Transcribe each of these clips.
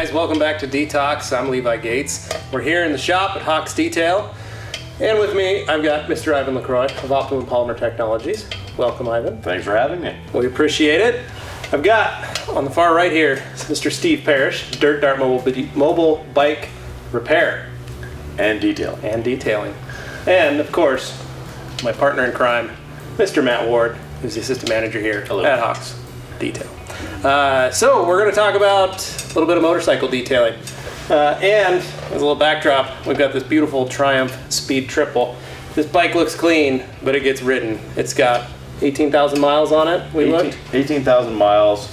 guys, welcome back to DETALKS. I'm Levi Gates. We're here in the shop at Hawks Detail. And with me, I've got Mr. Yvan Lacroix of Optimum Polymer Technologies. Welcome, Yvan. Thanks for having me. We appreciate it. I've got, on the far right here, Mr. Steve Parrish, Dirt Dart Mobile Bike Repair. And detailing. And, of course, my partner in crime, Mr. Matt Ward, who's the assistant manager here at Hawks Detail. So we're going to talk about a little bit of motorcycle detailing. And as a little backdrop, we've got this beautiful Triumph Speed Triple. This bike looks clean, but it gets ridden. It's got 18,000 miles on it, we looked. 18,000 miles.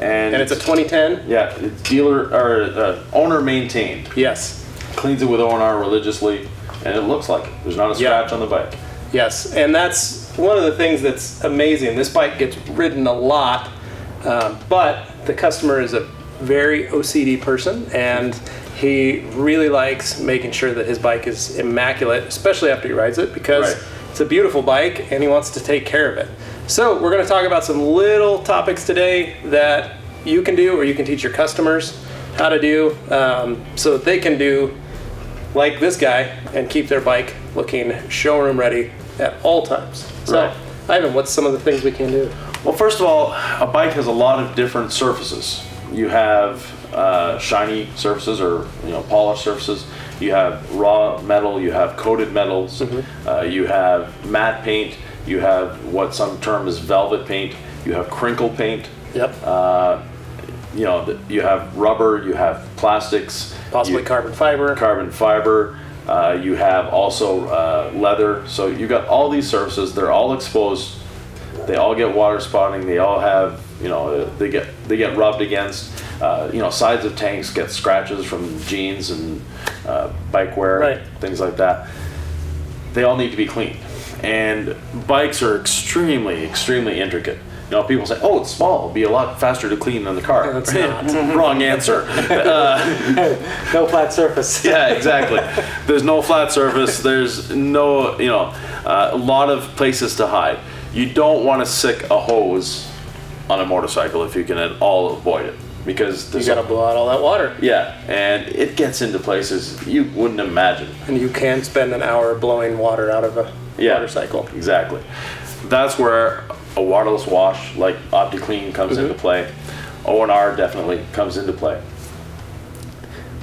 And it's a 2010? Yeah, it's dealer or owner maintained. Yes. Cleans it with O&R religiously, and it looks like it. There's not a scratch on the bike. Yes, and that's one of the things that's amazing. This bike gets ridden a lot, but the customer is a very OCD person, and he really likes making sure that his bike is immaculate, especially after he rides it, because it's a beautiful bike and he wants to take care of it. So we're going to talk about some little topics today that you can do, or you can teach your customers how to do, so that they can do like this guy and keep their bike looking showroom ready at all times. So, Yvan, what's some of the things we can do? Well, first of all, a bike has a lot of different surfaces. You have shiny surfaces, or polished surfaces. You have raw metal. You have coated metals. You have matte paint. You have what some term is velvet paint. You have crinkle paint. Yep. You have rubber. You have plastics. Possibly carbon fiber. You have also leather. So you've got all these surfaces. They're all exposed. They all get water spotting. They all have, they get rubbed against. Sides of tanks get scratches from jeans and bike wear, things like that. They all need to be cleaned. And bikes are extremely, extremely intricate. People say, "Oh, it's small. It'll be a lot faster to clean than the car." That's not. Wrong answer. No flat surface. Yeah, exactly. There's no flat surface. There's no, a lot of places to hide. You don't want to sick a hose on a motorcycle if you can at all avoid it, because you got to blow out all that water. Yeah, and it gets into places you wouldn't imagine. And you can spend an hour blowing water out of a motorcycle. Exactly. That's where a waterless wash like OptiClean comes into play. O&R definitely comes into play.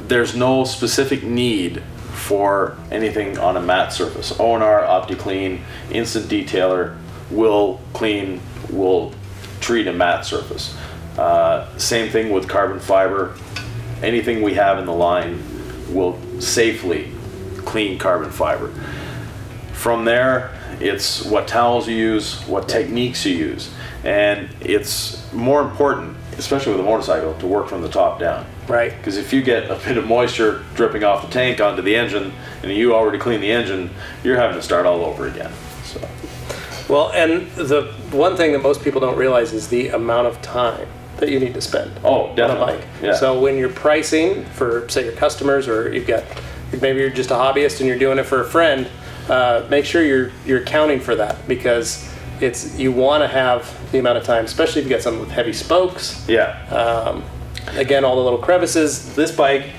There's no specific need for anything on a matte surface. O&R, OptiClean, Instant Detailer will treat a matte surface. Same thing with carbon fiber. Anything we have in the line will safely clean carbon fiber. From there, it's what towels you use, what techniques you use. And it's more important, especially with a motorcycle, to work from the top down. Right. Because if you get a bit of moisture dripping off the tank onto the engine, and you already cleaned the engine, you're having to start all over again. So. Well, and the one thing that most people don't realize is the amount of time that you need to spend on a bike. Yeah. So when you're pricing for, say, your customers, or maybe you're just a hobbyist and you're doing it for a friend, make sure you're accounting for that, because you want to have the amount of time, especially if you got something with heavy spokes. Yeah. Again, all the little crevices. This bike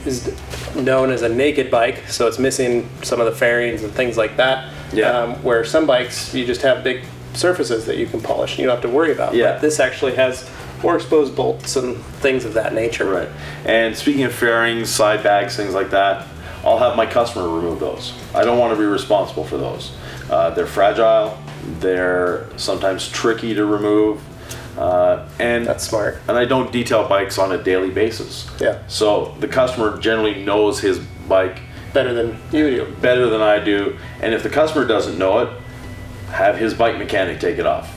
is known as a naked bike, so it's missing some of the fairings and things like that. Yeah. Where some bikes, you just have big surfaces that you can polish and you don't have to worry about. Yeah. But this actually has more exposed bolts and things of that nature. Right. And speaking of fairings, side bags, things like that, I'll have my customer remove those. I don't want to be responsible for those. They're fragile. They're sometimes tricky to remove. And that's smart. And I don't detail bikes on a daily basis. Yeah. So the customer generally knows his bike better than you do. Better than I do. And if the customer doesn't know it, have his bike mechanic take it off.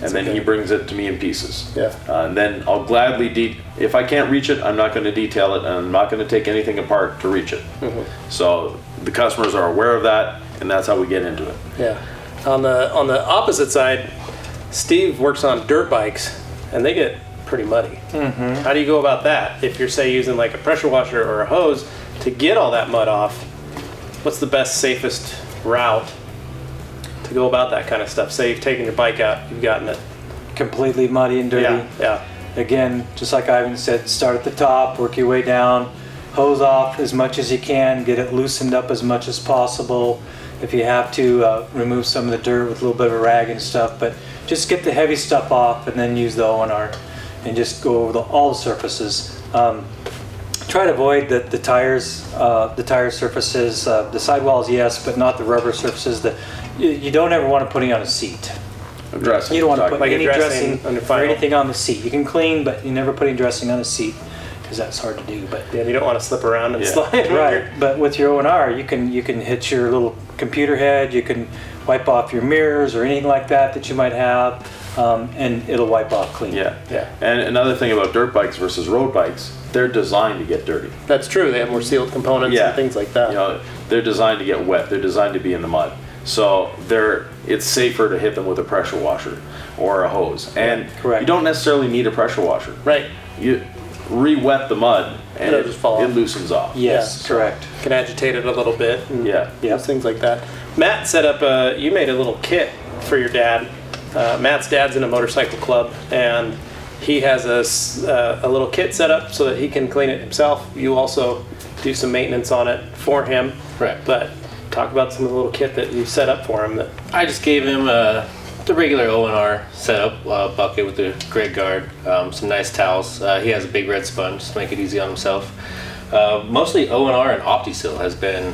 And then he brings it to me in pieces. Yeah. And then I'll gladly, if I can't reach it, I'm not going to detail it, and I'm not going to take anything apart to reach it. So the customers are aware of that, and that's how we get into it. Yeah. On the opposite side, Steve works on dirt bikes, and they get pretty muddy. How do you go about that? If you're, say, using like a pressure washer or a hose to get all that mud off, what's the best, safest route to go about that kind of stuff? Say you've taken your bike out, you've gotten it completely muddy and dirty. Yeah. again, just like Yvan said, start at the top, work your way down, hose off as much as you can, get it loosened up as much as possible. If you have to, remove some of the dirt with a little bit of a rag and stuff, but just get the heavy stuff off and then use the O&R and just go over all the surfaces. Try to avoid the tire surfaces, the sidewalls, yes, but not the rubber surfaces. You don't ever want to put it on a seat. Dressing. You don't want to put Like any dressing on the or final. anything on the seat. You can clean, but you never put any dressing on the seat because that's hard to do. But Yeah, you don't want to slip around and Yeah. slide. right, but with your O&R, you can hit your little computer head. You can wipe off your mirrors or anything like that you might have, and it'll wipe off clean. Yeah. Yeah. And another thing about dirt bikes versus road bikes, they're designed to get dirty. That's true. They have more sealed components Yeah. and things like that. You know, they're designed to get wet. They're designed to be in the mud. So it's safer to hit them with a pressure washer or a hose. And Correct. you don't necessarily need a pressure washer. Right. You re-wet the mud and It'll just fall it off. loosens off. Yes, Yeah. correct. Can agitate it a little bit. And Yeah. Yep. things like that. Matt set up you made a little kit for your dad. Matt's dad's in a motorcycle club, and he has a little kit set up so that he can clean it himself. You also do some maintenance on it for him. Right. But talk about some of the little kit that you set up for him. That I just gave him the regular O&R setup, bucket with the grid guard, some nice towels. He has a big red sponge to make it easy on himself. Mostly O&R and OptiSeal has been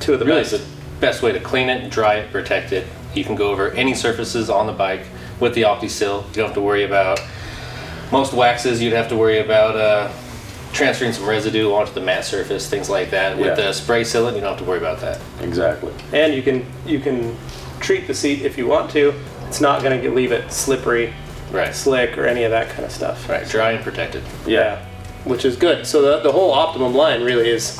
two of the really best. the best way to clean it, dry it, protect it. You can go over any surfaces on the bike with the OptiSeal. You don't have to worry about most waxes. You'd have to worry about transferring some residue onto the matte surface, things like that. With Yeah. the spray sealant, you don't have to worry about that. Exactly. And you can treat the seat if you want to. It's not going to leave it slippery, Right. slick, or any of that kind of stuff. Right. Dry and protected. Yeah. Which is good. So the whole Optimum line really is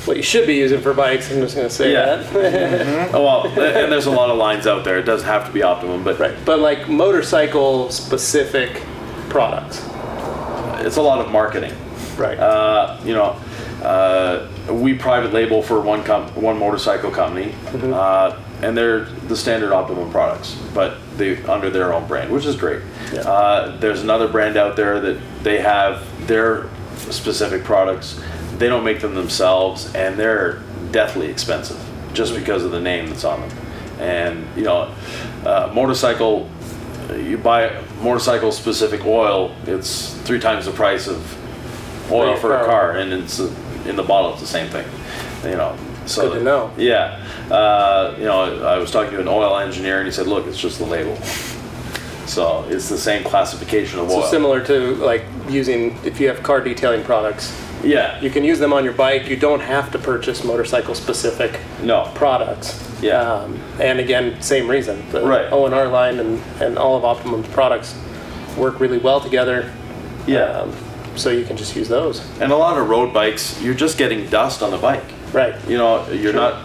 what you should be using for bikes. I'm just going to say Yeah. that. Oh, well, and there's a lot of lines out there. It doesn't have to be Optimum, but Right. But like motorcycle specific products. it's a lot of marketing. Right. We private label for one motorcycle company, and they're the standard Optimum products, but they under their own brand, which is great. Yeah. There's another brand out there that they have their specific products. They don't make them themselves, and they're deathly expensive just because of the name that's on them. And motorcycle, you buy motorcycle specific oil, it's 3 times the price of oil for a car, and it's in the bottle it's the same thing. So Good to know. Yeah. I was talking to an oil engineer, and he said, "Look, it's just the label." So it's the same classification of oil. So similar to like using, if you have car detailing products, Yeah. you can use them on your bike. You don't have to purchase motorcycle specific No. products. Yeah. And again, same reason. The Right. O&R line and all of Optimum's products work really well together. Yeah. So you can just use those. And a lot of road bikes, you're just getting dust on the bike. Right. You're not.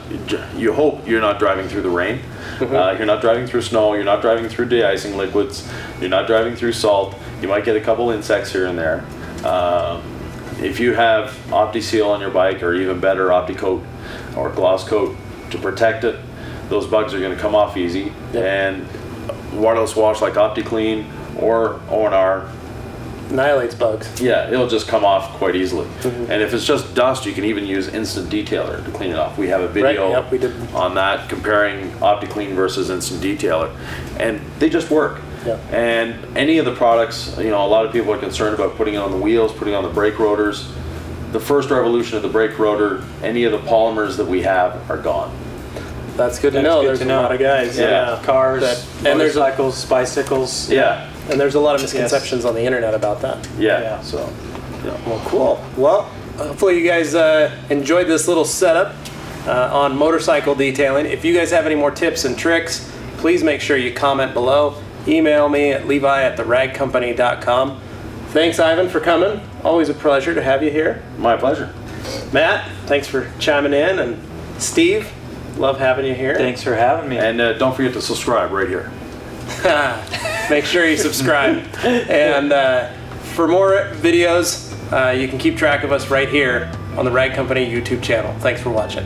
You hope you're not driving through the rain. You're not driving through snow. You're not driving through de-icing liquids. You're not driving through salt. You might get a couple insects here and there. If you have OptiSeal on your bike, or even better, OptiCoat or Gloss Coat to protect it, those bugs are going to come off easy. Yep. And waterless wash like OptiClean or O&R, Annihilates bugs. yeah, it'll just come off quite easily. And if it's just dust, you can even use Instant Detailer to clean it off. We have a video Right, yep, we did. on that comparing OptiClean versus Instant Detailer, and they just work. Yeah. And any of the products, a lot of people are concerned about putting it on the wheels, putting it on the brake rotors. The first revolution of the brake rotor, any of the polymers that we have are gone. That's good to That's know. good There's to a know. lot of guys. Yeah. Cars, and there's motorcycles, bicycles. Yeah, and there's a lot of misconceptions on the internet about that. yeah. Yeah. So, Well, cool. Well, hopefully you guys enjoyed this little setup on motorcycle detailing. If you guys have any more tips and tricks, please make sure you comment below. Email me at levi@theragcompany.com. Thanks, Yvan, for coming. Always a pleasure to have you here. my pleasure. Matt, thanks for chiming in. And Steve, love having you here. Thanks for having me. And don't forget to subscribe right here. Make sure you subscribe. And for more videos, you can keep track of us right here on the Rag Company YouTube channel. Thanks for watching.